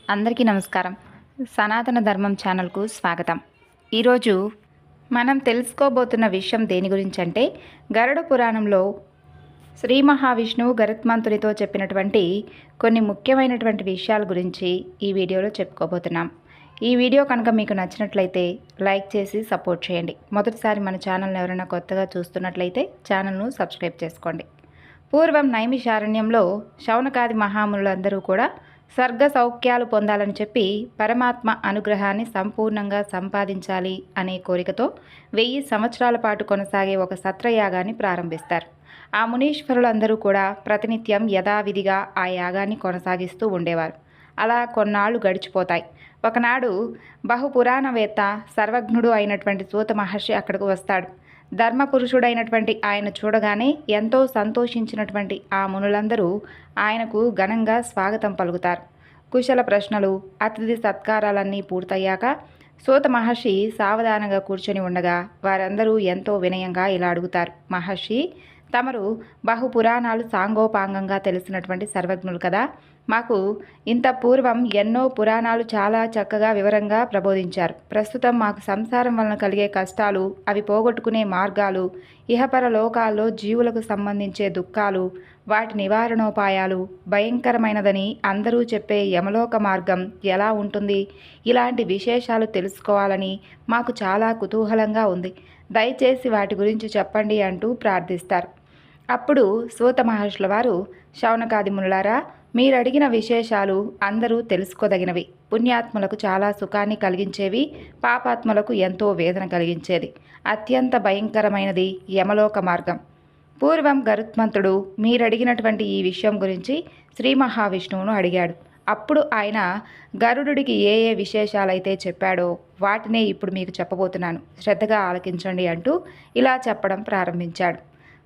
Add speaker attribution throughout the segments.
Speaker 1: అందరికీ నమస్కారం. సనాతన ధర్మం ఛానల్కు స్వాగతం. ఈరోజు మనం తెలుసుకోబోతున్న విషయం దేని గురించి అంటే, గరుడ పురాణంలో శ్రీ మహావిష్ణువు గరుత్మంతునితో చెప్పినటువంటి కొన్ని ముఖ్యమైనటువంటి విషయాల గురించి ఈ వీడియోలో చెప్పుకోబోతున్నాం. ఈ వీడియో కనుక మీకు నచ్చినట్లయితే లైక్ చేసి సపోర్ట్ చేయండి. మొదటిసారి మన ఛానల్ని ఎవరైనా కొత్తగా చూస్తున్నట్లయితే ఛానల్ను సబ్స్క్రైబ్ చేసుకోండి. పూర్వం నైమిషారణ్యంలో శౌనకాది మహామునులందరూ కూడా స్వర్గ సౌఖ్యాలు పొందాలని చెప్పి పరమాత్మ అనుగ్రహాన్ని సంపూర్ణంగా సంపాదించాలి అనే కోరికతో 1000 సంవత్సరాల పాటు కొనసాగే ఒక సత్రయాగాన్ని ప్రారంభిస్తారు. ఆ మునీశ్వరులందరూ కూడా ప్రతినిత్యం యథావిధిగా ఆ యాగాన్ని కొనసాగిస్తూ ఉండేవారు. అలా కొన్నాళ్ళు గడిచిపోతాయి. ఒకనాడు బహుపురాణవేత్త సర్వజ్ఞుడు అయినటువంటి సూత మహర్షి అక్కడికి వస్తాడు. ధర్మపురుషుడైనటువంటి ఆయన చూడగానే ఎంతో సంతోషించినటువంటి ఆ మునులందరూ ఆయనకు ఘనంగా స్వాగతం పలుకుతారు. కుశల ప్రశ్నలు, అతిథి సత్కారాలన్నీ పూర్తయ్యాక సూత మహర్షి సావధానంగా కూర్చొని ఉండగా వారందరూ ఎంతో వినయంగా ఇలా అడుగుతారు. మహర్షి, తమరు బహుపురాణాలు సాంగోపాంగంగా తెలిసినటువంటి సర్వజ్ఞులు కదా, మాకు ఇంత పూర్వం ఎన్నో పురాణాలు చాలా చక్కగా వివరంగా ప్రబోధించారు. ప్రస్తుతం మాకు సంసారం వలన కలిగే కష్టాలు, అవి పోగొట్టుకునే మార్గాలు, ఇహపర లోకాల్లో జీవులకు సంబంధించే దుఃఖాలు, వాటి నివారణోపాయాలు, భయంకరమైనదని అందరూ చెప్పే యమలోక మార్గం ఎలా ఉంటుంది, ఇలాంటి విశేషాలు తెలుసుకోవాలని మాకు చాలా కుతూహలంగా ఉంది. దయచేసి వాటి గురించి చెప్పండి అంటూ ప్రార్థిస్తారు. అప్పుడు సూత మహర్షుల వారు, శౌనకాది మునులారా, మీరడిగిన విశేషాలు అందరూ తెలుసుకోదగినవి. పుణ్యాత్ములకు చాలా సుఖాన్ని కలిగించేవి, పాపాత్ములకు ఎంతో వేదన కలిగించేది. అత్యంత భయంకరమైనది యమలోక మార్గం. పూర్వం గరుత్మంతుడు మీరడిగినటువంటి ఈ విషయం గురించి శ్రీ మహావిష్ణువును అడిగాడు. అప్పుడు ఆయన గరుడుడికి ఏ ఏ విశేషాలైతే చెప్పాడో వాటినే ఇప్పుడు మీకు చెప్పబోతున్నాను, శ్రద్ధగా ఆలకించండి అంటూ ఇలా చెప్పడం ప్రారంభించాడు.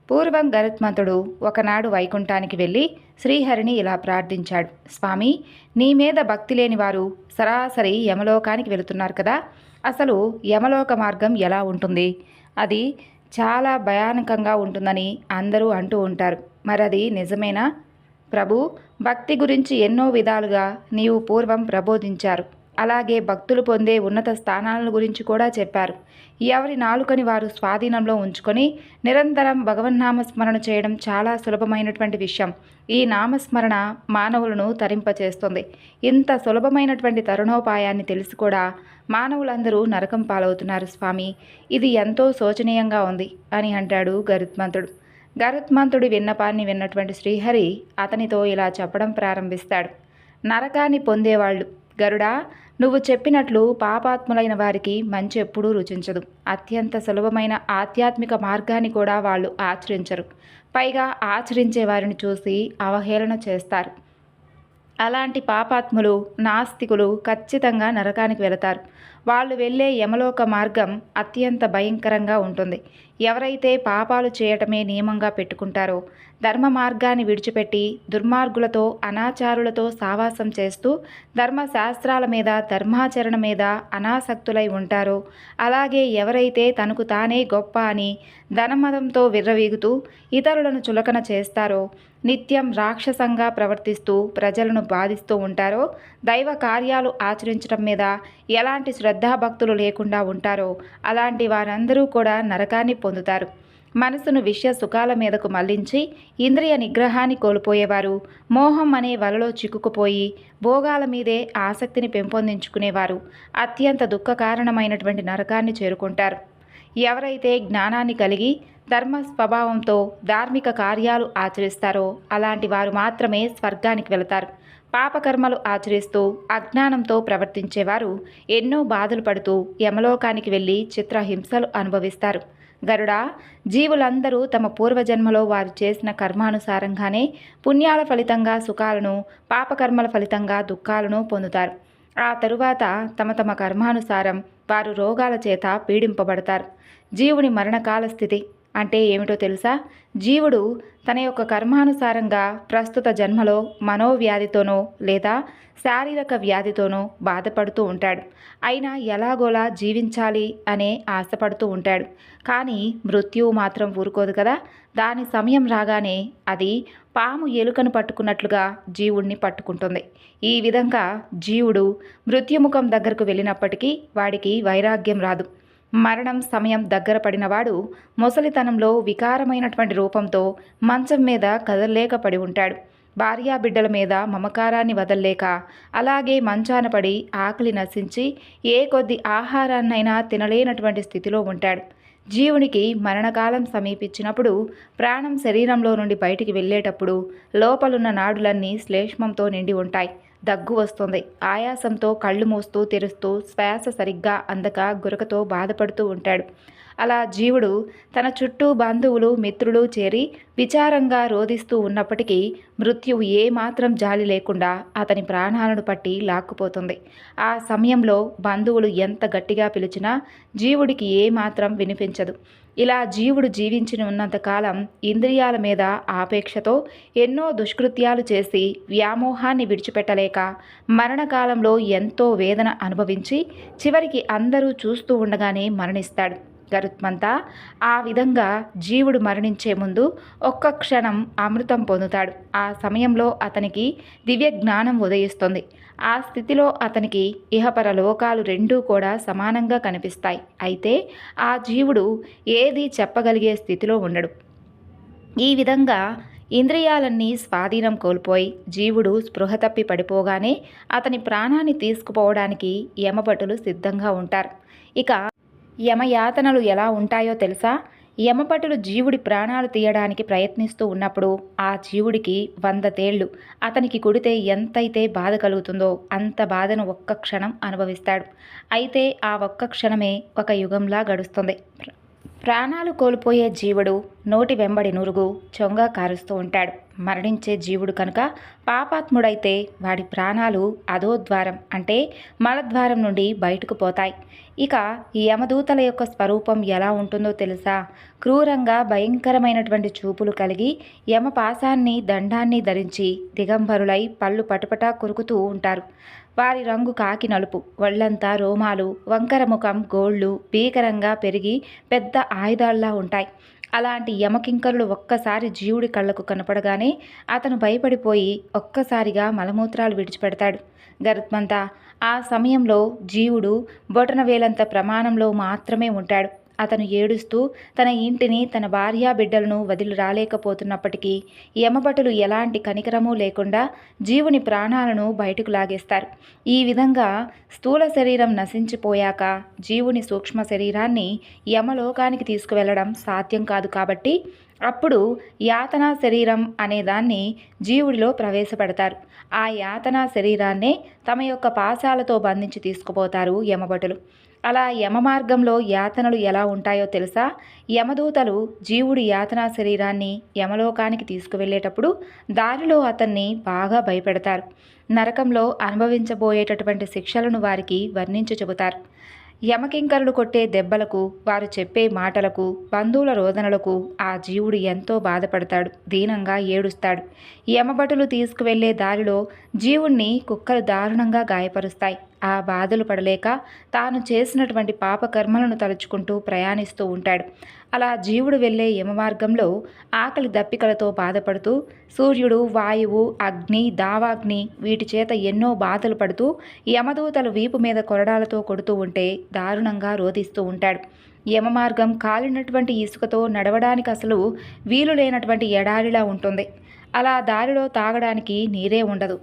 Speaker 1: పూర్వం గరుత్మంతుడు ఒకనాడు వైకుంఠానికి వెళ్ళి శ్రీహరిని ఇలా ప్రార్థించాడు. స్వామి, నీ మీద భక్తి లేని వారు సరాసరి యమలోకానికి వెళుతున్నారు కదా, అసలు యమలోక మార్గం ఎలా ఉంటుంది? అది చాలా భయానకంగా ఉంటుందని అందరూ అంటూ ఉంటారు. మరది నిజమేనా? ప్రభు, భక్తి గురించి ఎన్నో విధాలుగా నీవు పూర్వం ప్రబోధించారు. అలాగే భక్తులు పొందే ఉన్నత స్థానాల గురించి కూడా చెప్పారు. ఎవరి నాలుకని వారు స్వాధీనంలో ఉంచుకొని నిరంతరం భగవన్నామస్మరణ చేయడం చాలా సులభమైనటువంటి విషయం. ఈ నామస్మరణ మానవులను తరింపచేస్తుంది. ఇంత సులభమైనటువంటి తరుణోపాయాన్ని తెలిసి కూడా మానవులందరూ నరకం పాలవుతున్నారు స్వామి. ఇది ఎంతో శోచనీయంగా ఉంది అని అంటాడు గరుత్మంతుడు. గరుత్మంతుడి విన్నపాన్ని విన్నటువంటి శ్రీహరి అతనితో ఇలా చెప్పడం ప్రారంభిస్తాడు. నరకాన్ని పొందేవాళ్ళు, గరుడా, నువ్వు చెప్పినట్లు పాపాత్ములైన వారికి మంచి ఎప్పుడూ రుచించదు. అత్యంత సులభమైన ఆధ్యాత్మిక మార్గాన్ని కూడా వాళ్ళు ఆచరించరు. పైగా ఆచరించే వారిని చూసి అవహేళన చేస్తారు. అలాంటి పాపాత్ములు, నాస్తికులు ఖచ్చితంగా నరకానికి వెళతారు. వాళ్ళు వెళ్ళే యమలోక మార్గం అత్యంత భయంకరంగా ఉంటుంది. ఎవరైతే పాపాలు చేయటమే నియమంగా పెట్టుకుంటారో, ధర్మ మార్గాన్ని విడిచిపెట్టి దుర్మార్గులతో, అనాచారులతో సావాసం చేస్తూ ధర్మశాస్త్రాల మీద, ధర్మాచరణ మీద అనాసక్తులై ఉంటారో, అలాగే ఎవరైతే తనకు తానే గొప్ప అని ధనమదంతో విర్రవీగుతూ ఇతరులను చులకన చేస్తారో, నిత్యం రాక్షసంగా ప్రవర్తిస్తూ ప్రజలను బాధిస్తూ ఉంటారో, దైవ కార్యాలు ఆచరించడం మీద ఎలాంటి శ్రద్ధాభక్తులు లేకుండా ఉంటారో, అలాంటి వారందరూ కూడా నరకాన్ని పొందుతారు. మనసును విషయ సుఖాల మీదకు మళ్లించి ఇంద్రియ నిగ్రహాన్ని కోల్పోయేవారు, మోహం అనే వలలో చిక్కుకుపోయి భోగాల మీదే ఆసక్తిని పెంపొందించుకునేవారు అత్యంత దుఃఖకారణమైనటువంటి నరకాన్ని చేరుకుంటారు. ఎవరైతే జ్ఞానాన్ని కలిగి ధర్మ స్వభావంతో ధార్మిక కార్యాలు ఆచరిస్తారో అలాంటి వారు మాత్రమే స్వర్గానికి వెళతారు. పాపకర్మలు ఆచరిస్తూ అజ్ఞానంతో ప్రవర్తించేవారు ఎన్నో బాధలు పడుతూ యమలోకానికి వెళ్ళి చిత్రహింసలు అనుభవిస్తారు. గరుడా, జీవులందరూ తమ పూర్వజన్మలో వారు చేసిన కర్మానుసారంగానే పుణ్యాల ఫలితంగా సుఖాలను, పాపకర్మల ఫలితంగా దుఃఖాలను పొందుతారు. ఆ తరువాత తమ తమ కర్మానుసారం వారు రోగాల చేత పీడింపబడతారు. జీవుని మరణకాల స్థితి అంటే ఏమిటో తెలుసా? జీవుడు తన యొక్క కర్మానుసారంగా ప్రస్తుత జన్మలో మనోవ్యాధితోనో లేదా శారీరక వ్యాధితోనో బాధపడుతూ ఉంటాడు. అయినా ఎలాగోలా జీవించాలి అనే ఆశపడుతూ ఉంటాడు. కానీ మృత్యువు మాత్రం ఊరుకోదు కదా. దాని సమయం రాగానే అది పాము ఎలుకను పట్టుకున్నట్లుగా జీవుణ్ణి పట్టుకుంటుంది. ఈ విధంగా జీవుడు మృత్యుముఖం దగ్గరకు వెళ్ళినప్పటికీ వాడికి వైరాగ్యం రాదు. మరణం సమయం దగ్గర పడినవాడు ముసలితనంలో వికారమైనటువంటి రూపంతో మంచం మీద కదలలేక పడి ఉంటాడు. భార్యాబిడ్డల మీద మమకారాన్ని వదల్లేక అలాగే మంచాన పడి ఆకలి నశించి ఏ కొద్ది ఆహారాన్నైనా తినలేనటువంటి స్థితిలో ఉంటాడు. జీవునికి మరణకాలం సమీపించినప్పుడు ప్రాణం శరీరంలో నుండి బయటికి వెళ్ళేటప్పుడు లోపలున్న నాడులన్నీ శ్లేష్మంతో నిండి ఉంటాయి. దగ్గు వస్తుంది. ఆయాసంతో కళ్ళు మూస్తూ తెరుస్తూ శ్వాస సరిగ్గా అందక గురకతో బాధపడుతూ ఉంటాడు. అలా జీవుడు తన చుట్టూ బంధువులు మిత్రులు చేరి విచారంగా రోధిస్తూ ఉన్నప్పటికీ మృత్యువు ఏమాత్రం జాలి లేకుండా అతని ప్రాణాలను పట్టి లాక్కుపోతుంది. ఆ సమయంలో బంధువులు ఎంత గట్టిగా పిలిచినా జీవుడికి ఏమాత్రం వినిపించదు. ఇలా జీవుడు జీవించి ఉన్నంతకాలం ఇంద్రియాల మీద ఆపేక్షతో ఎన్నో దుష్కృత్యాలు చేసి వ్యామోహాన్ని విడిచిపెట్టలేక మరణకాలంలో ఎంతో వేదన అనుభవించి చివరికి అందరూ చూస్తూ ఉండగానే మరణిస్తాడు. గరుత్మంతా ఆ విధంగా జీవుడు మరణించే ముందు ఒక్క క్షణం అమృతం పొందుతాడు. ఆ సమయంలో అతనికి దివ్య జ్ఞానం ఉదయిస్తుంది. ఆ స్థితిలో అతనికి ఇహపర లోకాలు రెండూ కూడా సమానంగా కనిపిస్తాయి. అయితే ఆ జీవుడు ఏది చెప్పగలిగే స్థితిలో ఉండడు. ఈ విధంగా ఇంద్రియాలన్నీ స్వాధీనం కోల్పోయి జీవుడు స్పృహ తప్పి పడిపోగానే అతని ప్రాణాన్ని తీసుకుపోవడానికి యమభటులు సిద్ధంగా ఉంటారు. ఇక యమయాతనలు ఎలా ఉంటాయో తెలుసా? యమభటులు జీవుడి ప్రాణాలు తీయడానికి ప్రయత్నిస్తూ ఉన్నప్పుడు ఆ జీవుడికి 100 తేళ్లు అతనికి కుడితే ఎంతైతే బాధ కలుగుతుందో అంత బాధను ఒక్క క్షణం అనుభవిస్తాడు. అయితే ఆ ఒక్క క్షణమే ఒక యుగంలా గడుస్తుంది. ప్రాణాలు కోల్పోయే జీవుడు నోటి వెంబడి నురుగు చొంగ కారుస్తూ ఉంటాడు. మరణించే జీవుడు కనుక పాపాత్ముడైతే వాడి ప్రాణాలు అధోద్వారం అంటే మలద్వారం నుండి బయటకు పోతాయి. ఇక ఈ యమదూతల యొక్క స్వరూపం ఎలా ఉంటుందో తెలుసా? క్రూరంగా భయంకరమైనటువంటి చూపులు కలిగి యమపాశాన్ని దండాన్ని ధరించి దిగంబరులై పళ్ళు పటపటా కొరుకుతూ ఉంటారు. వారి రంగు కాకి నలుపు, ఒళ్లంతా రోమాలు, వంకర ముఖం, గోళ్ళు భీకరంగా పెరిగి పెద్ద ఆయుధాల్లా ఉంటాయి. అలాంటి యమకింకరులు ఒక్కసారి జీవుడి కళ్ళకు కనపడగానే అతను భయపడిపోయి ఒక్కసారిగా మలమూత్రాలు విడిచిపెడతాడు. గరుత్మంతా ఆ సమయంలో జీవుడు బొటనవేలంత ప్రమాణంలో మాత్రమే ఉంటాడు. అతను ఏడుస్తూ తన ఇంటిని తన భార్యా బిడ్డలను వదిలి రాలేకపోతున్నప్పటికీ యమభటులు ఎలాంటి కనికరము లేకుండా జీవుని ప్రాణాలను బయటకు లాగేస్తారు. ఈ విధంగా స్థూల శరీరం నశించిపోయాక జీవుని సూక్ష్మ శరీరాన్ని యమలోకానికి తీసుకువెళ్ళడం సాధ్యం కాదు. కాబట్టి అప్పుడు యాతనా శరీరం అనేదాన్ని జీవుడిలో ప్రవేశపెడతారు. ఆ యాతనా శరీరాన్నే తమ యొక్క పాశాలతో బంధించి తీసుకుపోతారు యమభటులు. అలా యమ మార్గంలో యాతనలు ఎలా ఉంటాయో తెలుసా? యమదూతలు జీవుడి యాతనా శరీరాన్ని యమలోకానికి తీసుకువెళ్ళేటప్పుడు దారిలో అతన్ని బాగా భయపెడతారు. నరకంలో అనుభవించబోయేటటువంటి శిక్షలను వారికి వర్ణించి చెబుతారు. యమకింకరులు కొట్టే దెబ్బలకు, వారు చెప్పే మాటలకు, బంధువుల రోదనలకు ఆ జీవుడు ఎంతో బాధపడతాడు, దీనంగా ఏడుస్తాడు. యమభటులు తీసుకువెళ్లే దారిలో జీవుణ్ణి కుక్కలు దారుణంగా గాయపరుస్తాయి. ఆ బాధలు పడలేక తాను చేసినటువంటి పాపకర్మలను తలుచుకుంటూ ప్రయాణిస్తూ ఉంటాడు. అలా జీవుడు వెళ్ళే యమమార్గంలో ఆకలి దప్పికలతో బాధపడుతూ సూర్యుడు, వాయువు, అగ్ని, దావాగ్ని వీటి చేత ఎన్నో బాధలు పడుతూ యమదూతలు వీపు మీద కొరడాలతో కొడుతూ ఉంటే దారుణంగా రోధిస్తూ ఉంటాడు. యమమార్గం కాలినటువంటి ఇసుకతో నడవడానికి అసలు వీలు లేనటువంటి ఎడారిలా ఉంటుంది. అలా దారిలో తాగడానికి నీరే ఉండదు.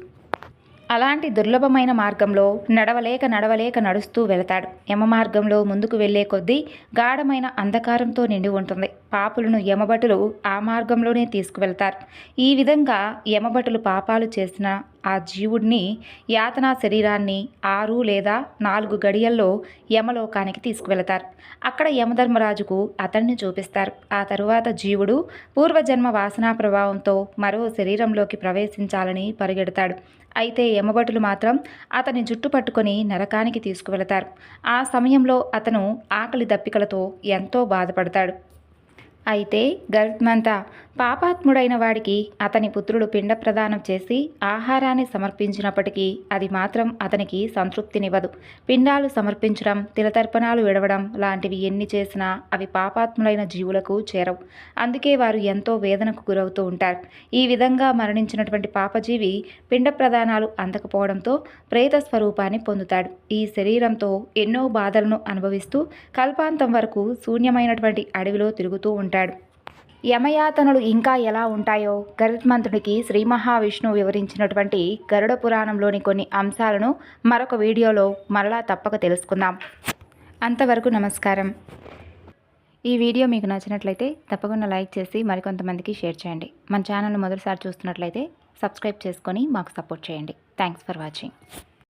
Speaker 1: అలాంటి దుర్లభమైన మార్గంలో నడవలేక నడుస్తూ వెళతాడు. యమ మార్గంలో ముందుకు వెళ్లే కొద్దీ గాఢమైన అంధకారంతో నిండి ఉంటుంది. పాపులను యమభటులు ఆ మార్గంలోనే తీసుకువెళ్తారు. ఈ విధంగా యమభటులు పాపాలు చేసిన ఆ జీవుడిని యాతనా శరీరాన్ని 6 లేదా 4 గడియల్లో యమలోకానికి తీసుకువెళతారు. అక్కడ యమధర్మరాజుకు అతన్ని చూపిస్తారు. ఆ తరువాత జీవుడు పూర్వజన్మ వాసనా ప్రభావంతో మరో శరీరంలోకి ప్రవేశించాలని పరిగెడతాడు. అయితే యమభటులు మాత్రం అతని జుట్టు పట్టుకొని నరకానికి తీసుకువెళతారు. ఆ సమయంలో అతను ఆకలి దప్పికలతో ఎంతో బాధపడతాడు. అయితే గరుత్మంత పాపాత్ముడైన వాడికి అతని పుత్రుడు పిండ ప్రదానం చేసి ఆహారాన్ని సమర్పించినప్పటికీ అది మాత్రం అతనికి సంతృప్తినివ్వదు. పిండాలు సమర్పించడం, తిలతర్పణాలు విడవడం లాంటివి ఎన్ని చేసినా అవి పాపాత్ములైన జీవులకు చేరవు. అందుకే వారు ఎంతో వేదనకు గురవుతూ ఉంటారు. ఈ విధంగా మరణించినటువంటి పాపజీవి పిండ ప్రదానాలు అందకపోవడంతో ప్రేత స్వరూపాన్ని పొందుతాడు. ఈ శరీరంతో ఎన్నో బాధలను అనుభవిస్తూ కల్పాంతం వరకు శూన్యమైనటువంటి అడవిలో తిరుగుతూ ఉంటాడు. యమయాతనలు ఇంకా ఎలా ఉంటాయో గరుత్మంతుడికి శ్రీ మహావిష్ణువు వివరించినటువంటి గరుడ పురాణంలోని కొన్ని అంశాలను మరొక వీడియోలో మరలా తప్పక తెలుసుకుందాం. అంతవరకు నమస్కారం. ఈ వీడియో మీకు నచ్చినట్లయితే తప్పకుండా లైక్ చేసి మరికొంతమందికి షేర్ చేయండి. మన ఛానల్ను మొదటిసారి చూస్తున్నట్లయితే సబ్స్క్రైబ్ చేసుకొని మాకు సపోర్ట్ చేయండి. Thanks for watching.